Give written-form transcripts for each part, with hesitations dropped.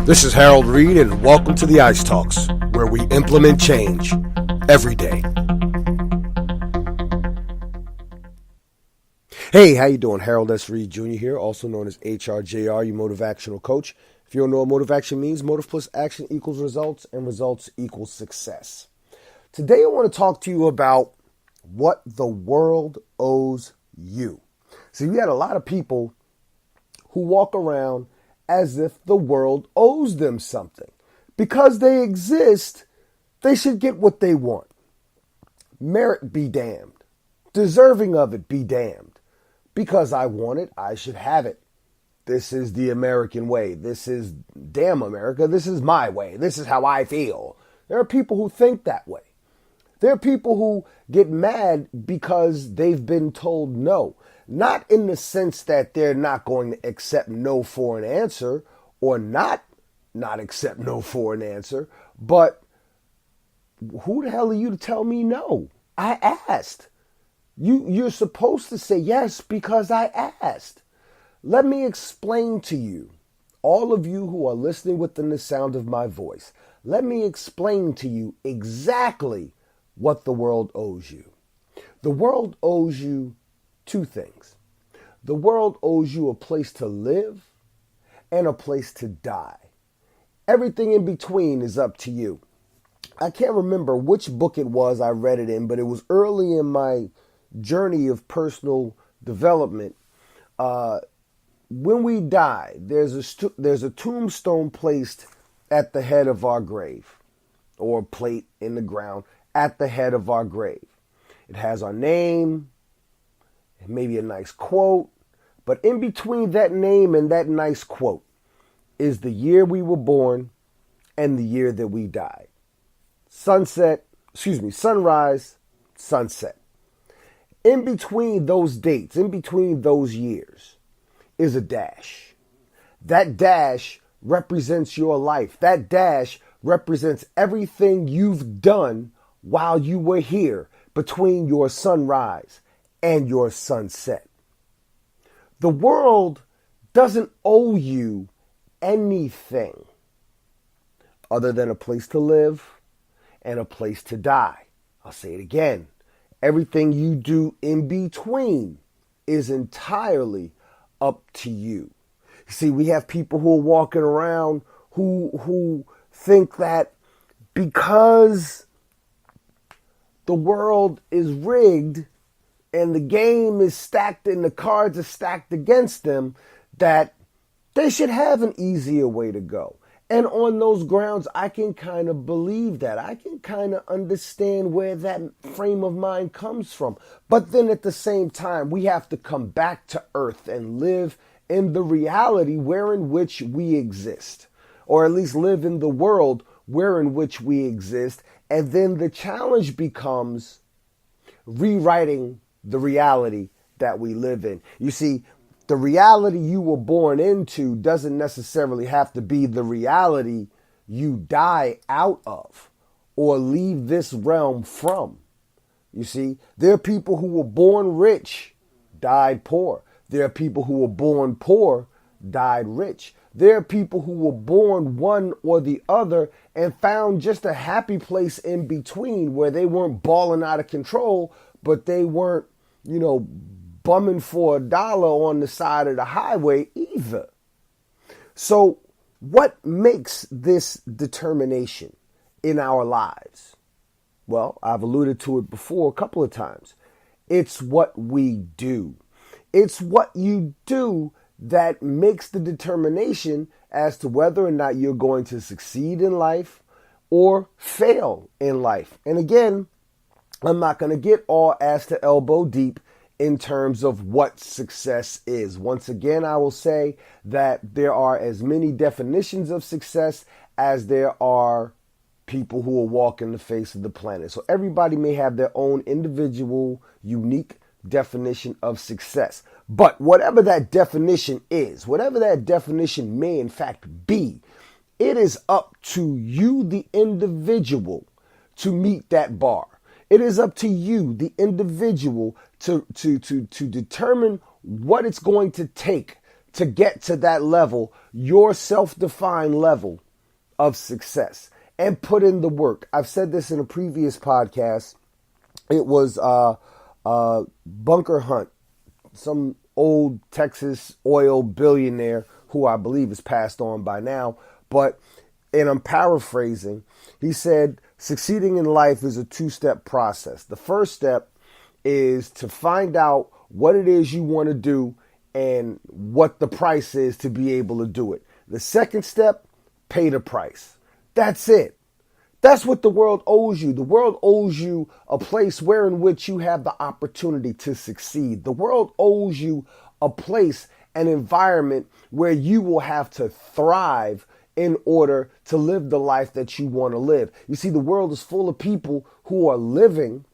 This is Harold Reed, and welcome to the Ice Talks, where we implement change every day. Hey, how you doing? Harold S. Reed Jr. here, also known as hrjr, your motivational coach. If you don't know what motive action means, motive plus action equals results, and results equals success. Today I want to talk to you about what the world owes you. See, we had a lot of people who walk around as if the world owes them something. Because they exist, they should get what they want. Merit be damned. Deserving of it be damned. Because I want it, I should have it. This is the American way. This is damn America. This is my way. This is how I feel. There are people who think that way. There are people who get mad because they've been told no. Not in the sense that they're not going to accept no for an answer or not accept no for an answer, but who the hell are you to tell me no? I asked. You're supposed to say yes because I asked. Let me explain to you, all of you who are listening within the sound of my voice, let me explain to you exactly what the world owes you. The world owes you two things. The world owes you a place to live and a place to die. Everything in between is up to you. I can't remember which book it was I read it in, but it was early in my journey of personal development. When we die, there's a tombstone placed at the head of our grave, or a plate in the ground at the head of our grave. It has our name, maybe a nice quote, but in between that name and that nice quote is the year we were born and the year that we died. Sunrise, sunset. In between those dates, in between those years, is a dash. That dash represents your life. That dash represents everything you've done while you were here between your sunrise and your sunset. The world doesn't owe you anything other than a place to live and a place to die. I'll say it again. Everything you do in between is entirely up to you. See, we have people who are walking around who think that because the world is rigged and the game is stacked and the cards are stacked against them, that they should have an easier way to go. And on those grounds, I can kind of believe that. I can kind of understand where that frame of mind comes from. But then at the same time, we have to come back to earth and live in the reality wherein which we exist. Or at least live in the world wherein which we exist. And then the challenge becomes rewriting the reality that we live in. You see, the reality you were born into doesn't necessarily have to be the reality you die out of or leave this realm from. You see, there are people who were born rich, died poor. There are people who were born poor, died rich. There are people who were born one or the other and found just a happy place in between where they weren't balling out of control, but they weren't, bumming for $1 on the side of the highway either. So what makes this determination in our lives? Well, I've alluded to it before a couple of times. It's what we do. It's what you do that makes the determination as to whether or not you're going to succeed in life or fail in life. And again, I'm not going to get all ass to elbow deep in terms of what success is. Once again, I will say that there are as many definitions of success as there are people who will walk in the face of the planet. So everybody may have their own individual, unique definition of success. But whatever that definition is, whatever that definition may in fact be, it is up to you, the individual, to meet that bar. It is up to you, the individual, to determine what it's going to take to get to that level, your self-defined level of success, and put in the work. I've said this in a previous podcast. It was Bunker Hunt, some old Texas oil billionaire who I believe is passed on by now. But, and I'm paraphrasing, he said, succeeding in life is a two-step process. The first step is to find out what it is you want to do and what the price is to be able to do it. The second step, pay the price. That's it. That's what the world owes you. The world owes you a place where in which you have the opportunity to succeed. The world owes you a place, an environment where you will have to thrive in order to live the life that you want to live. You see, the world is full of people who are living.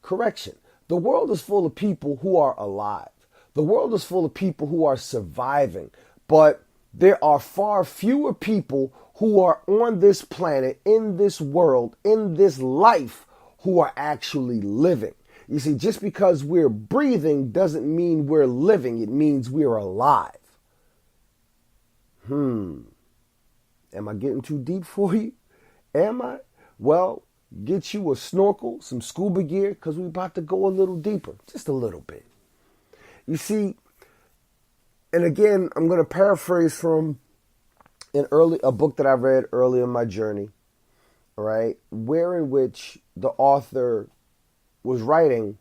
Correction. The world is full of people who are alive. The world is full of people who are surviving. But there are far fewer people who are on this planet, in this world, in this life, who are actually living. You see, just because we're breathing doesn't mean we're living. It means we're alive. Am I getting too deep for you? Am I? Well, get you a snorkel, some scuba gear, because we're about to go a little deeper, just a little bit. You see, and again, I'm going to paraphrase from a book that I read early in my journey, all right, where in which the author was writing.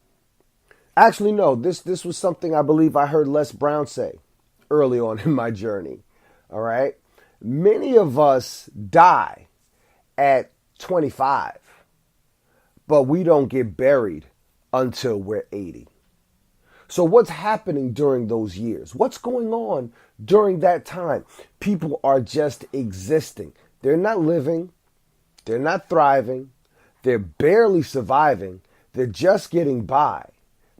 Actually, no, this was something I believe I heard Les Brown say early on in my journey, all right. Many of us die at 25, but we don't get buried until we're 80. So what's happening during those years? What's going on during that time? People are just existing. They're not living. They're not thriving. They're barely surviving. They're just getting by,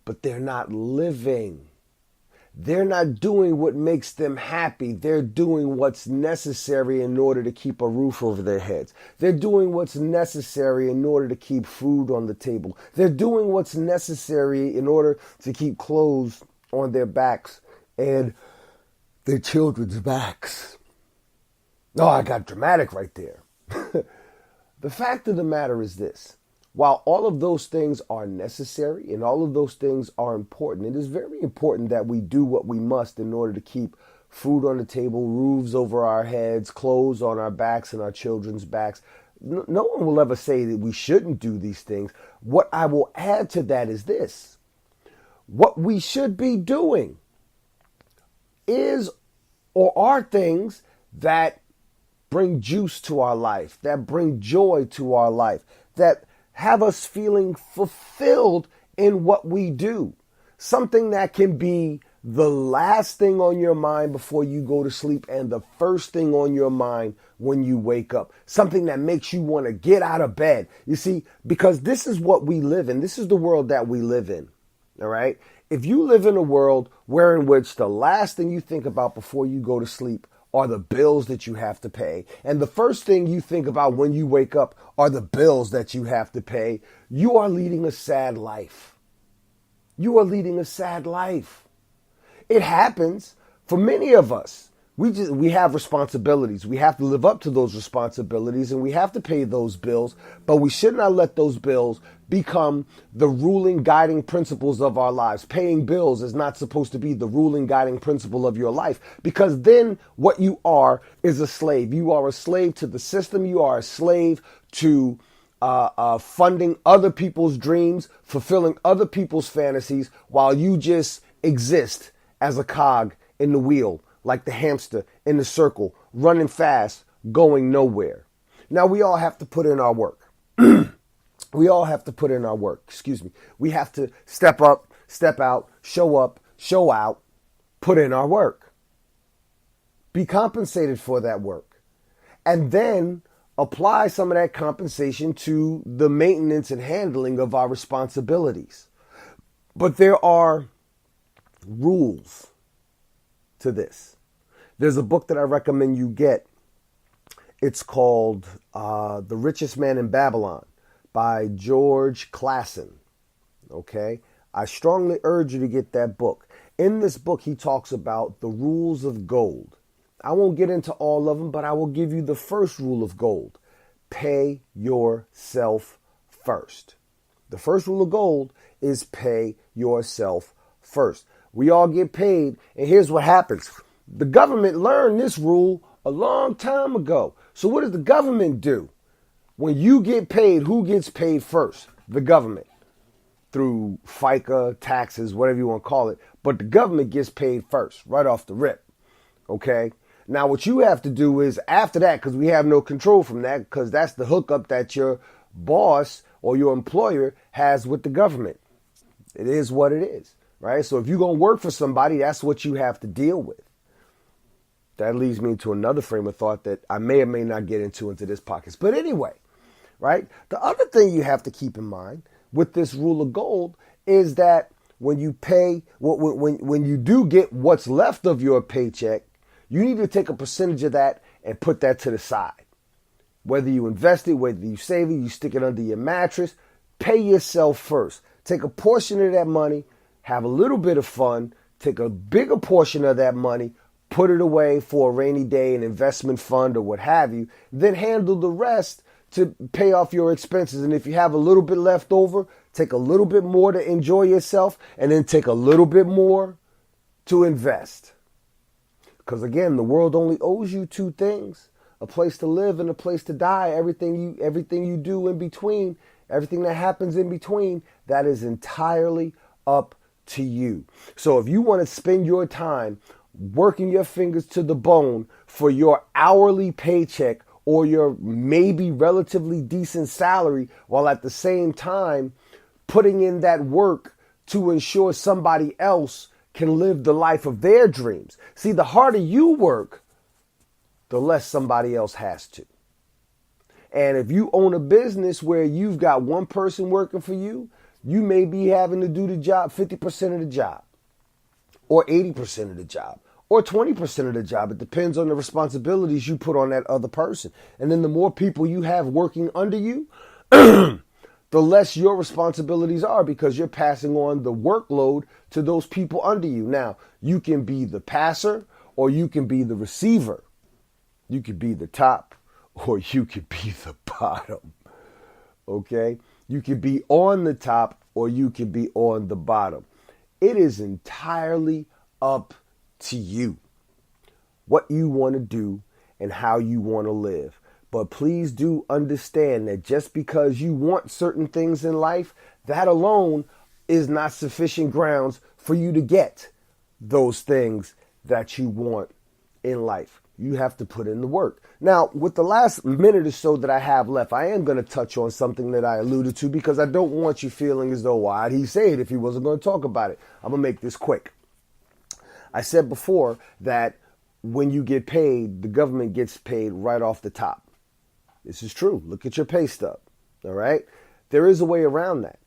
but they're not living. They're not doing what makes them happy. They're doing what's necessary in order to keep a roof over their heads. They're doing what's necessary in order to keep food on the table. They're doing what's necessary in order to keep clothes on their backs and their children's backs. Oh, I got dramatic right there. The fact of the matter is this. While all of those things are necessary and all of those things are important, it is very important that we do what we must in order to keep food on the table, roofs over our heads, clothes on our backs and our children's backs. No one will ever say that we shouldn't do these things. What I will add to that is this. What we should be doing is or are things that bring juice to our life, that bring joy to our life, that have us feeling fulfilled in what we do. Something that can be the last thing on your mind before you go to sleep and the first thing on your mind when you wake up. Something that makes you want to get out of bed. You see, because this is what we live in. This is the world that we live in. All right. If you live in a world where in which the last thing you think about before you go to sleep are the bills that you have to pay, and the first thing you think about when you wake up are the bills that you have to pay, you are leading a sad life. You are leading a sad life. It happens for many of us. We have responsibilities. We have to live up to those responsibilities and we have to pay those bills, but we should not let those bills become the ruling guiding principles of our lives. Paying bills is not supposed to be the ruling guiding principle of your life, because then what you are is a slave. You are a slave to the system. You are a slave to funding other people's dreams, fulfilling other people's fantasies, while you just exist as a cog in the wheel, like the hamster in the circle, running fast, going nowhere. Now, we all have to put in our work. We all have to put in our work. Excuse me. We have to step up, step out, show out, put in our work. Be compensated for that work. And then apply some of that compensation to the maintenance and handling of our responsibilities. But there are rules to this. There's a book that I recommend you get. It's called The Richest Man in Babylon by George Clason. Okay? I strongly urge you to get that book. In this book, he talks about the rules of gold. I won't get into all of them, but I will give you the first rule of gold. Pay yourself first. The first rule of gold is pay yourself first. We all get paid, and here's what happens. The government learned this rule a long time ago. So what does the government do? When you get paid, who gets paid first? The government. Through FICA, taxes, whatever you want to call it. But the government gets paid first, right off the rip. Okay? Now, what you have to do is, after that, because we have no control from that, because that's the hookup that your boss or your employer has with the government. It is what it is, right? So if you're going to work for somebody, that's what you have to deal with. That leads me to another frame of thought that I may or may not get into this podcast. But anyway, right? The other thing you have to keep in mind with this rule of gold is that when you pay, when you do get what's left of your paycheck, you need to take a percentage of that and put that to the side. Whether you invest it, whether you save it, you stick it under your mattress, pay yourself first. Take a portion of that money, have a little bit of fun, take a bigger portion of that money, put it away for a rainy day, an investment fund or what have you, then handle the rest to pay off your expenses. And if you have a little bit left over, take a little bit more to enjoy yourself and then take a little bit more to invest. Because again, the world only owes you two things: a place to live and a place to die. Everything you do in between, everything that happens in between, that is entirely up to you. So if you want to spend your time working your fingers to the bone for your hourly paycheck or your maybe relatively decent salary, while at the same time putting in that work to ensure somebody else can live the life of their dreams. See, the harder you work, the less somebody else has to. And if you own a business where you've got one person working for you, you may be having to do the job 50% of the job, or 80% of the job, or 20% of the job. It depends on the responsibilities you put on that other person. And then the more people you have working under you, the less your responsibilities are, because you're passing on the workload to those people under you. Now, you can be the passer or you can be the receiver. You could be the top or you could be the bottom. Okay? You could be on the top or you could be on the bottom. It is entirely up to you what you want to do and how you want to live. But please do understand that just because you want certain things in life, that alone is not sufficient grounds for you to get those things that you want in life. You have to put in the work. Now, with the last minute or so that I have left, I am going to touch on something that I alluded to, because I don't want you feeling as though, why'd he say it if he wasn't going to talk about it? I'm going to make this quick. I said before that when you get paid, the government gets paid right off the top. This is true. Look at your pay stub. All right. There is a way around that.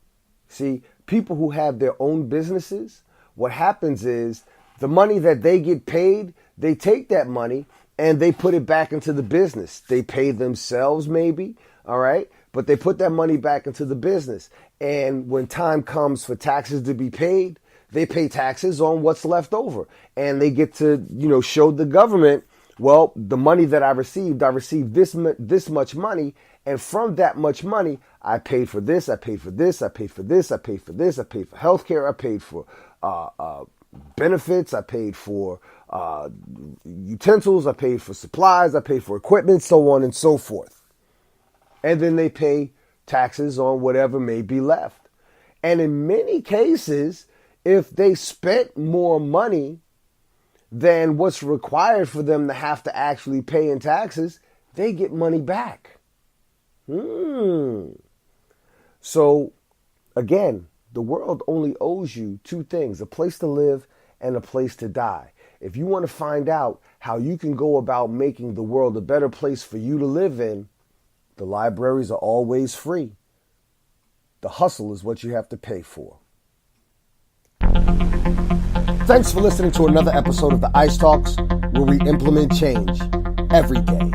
See, people who have their own businesses, what happens is the money that they get paid, they take that money and they put it back into the business. They pay themselves maybe. All right. But they put that money back into the business. And when time comes for taxes to be paid, they pay taxes on what's left over. And they get to, show the government, well, the money that I received this much money, and from that much money, I paid for this, I paid for this, I paid for this, I paid for this, I paid for healthcare, I paid for benefits, I paid for utensils, I paid for supplies, I paid for equipment, so on and so forth. And then they pay taxes on whatever may be left. And in many cases, if they spent more money than what's required for them to have to actually pay in taxes, they get money back. So, again, the world only owes you two things: a place to live and a place to die. If you want to find out how you can go about making the world a better place for you to live in, the libraries are always free. The hustle is what you have to pay for. Thanks for listening to another episode of the Ice Talks, where we implement change every day.